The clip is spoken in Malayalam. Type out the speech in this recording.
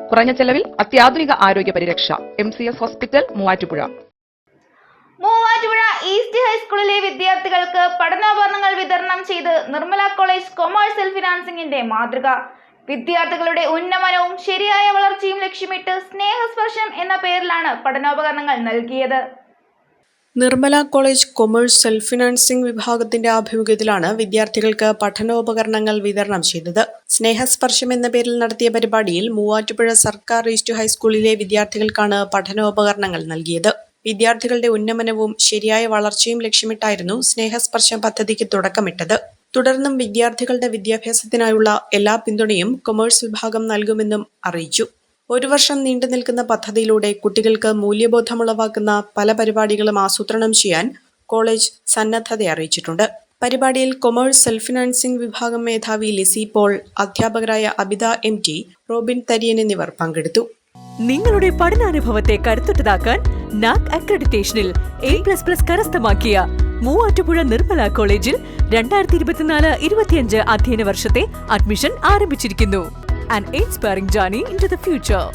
കുറഞ്ഞ ചെലവിൽ അത്യാധുനിക ആരോഗ്യ പരിരക്ഷ. MCS hospital, Muvattupuzha. Muvattupuzha east ഹൈസ്കൂളിലെ വിദ്യാർത്ഥികൾക്ക് പഠനോപകരണങ്ങൾ വിതരണം ചെയ്ത് നിർമ്മല കോളേജ് കൊമേഴ്സ്യൽ ഫിനാൻസിംഗിന്റെ മാതൃക. വിദ്യാർത്ഥികളുടെ ഉന്നമനവും ശരിയായ വളർച്ചയും ലക്ഷ്യമിട്ട് സ്നേഹസ്പർശം എന്ന പേരിലാണ് പഠനോപകരണങ്ങൾ നൽകിയത്. Nirmala college commerce self financing വിഭാഗത്തിന്റെ ആഭിമുഖ്യത്തിലാണ് വിദ്യാർത്ഥികൾക്ക് പഠനോപകരണങ്ങൾ വിതരണം ചെയ്തത്. സ്നേഹസ്പർശം എന്ന പേരിൽ നടത്തിയ പരിപാടിയിൽ മൂവാറ്റുപുഴ സർക്കാർ ഈസ്റ്റ് ഹൈസ്കൂളിലെ വിദ്യാർത്ഥികൾക്കാണ് പഠനോപകരണങ്ങൾ നൽകിയത്. വിദ്യാർത്ഥികളുടെ ഉന്നമനവും ശരിയായ വളർച്ചയും ലക്ഷ്യമിട്ടായിരുന്നു സ്നേഹസ്പർശം പദ്ധതിക്ക് തുടക്കമിട്ടത്. തുടർന്നും വിദ്യാർത്ഥികളുടെ വിദ്യാഭ്യാസത്തിനായുള്ള എല്ലാ പിന്തുണയും കൊമേഴ്സ് വിഭാഗം നൽകുമെന്നും അറിയിച്ചു. 1 വർഷം നീണ്ടു നിൽക്കുന്ന പദ്ധതിയിലൂടെ കുട്ടികൾക്ക് മൂല്യബോധമുളവാക്കുന്ന പല പരിപാടികളും ആസൂത്രണം ചെയ്യാൻ കോളേജ് സന്നദ്ധത അറിയിച്ചിട്ടുണ്ട്. പരിപാടിയിൽ കൊമേഴ്സ് സെൽഫ് ഫിനാൻസിംഗ് വിഭാഗം മേധാവി ലിസി പോൾ, അധ്യാപകരായ അബിത MT, റോബിൻ തരിയൻ എന്നിവർ പങ്കെടുത്തു. നിങ്ങളുടെ പഠനാനുഭവത്തെ കരുത്തുറ്റതാക്കാൻ NAAC അക്രഡിറ്റേഷനിൽ A++ കരസ്ഥമാക്കിയ മൂവാറ്റുപുഴ നിർമ്മല കോളേജിൽ 2024-25 അധ്യയന വർഷത്തെ അഡ്മിഷൻ ആരംഭിച്ചിരിക്കുന്നു. An inspiring journey into the future.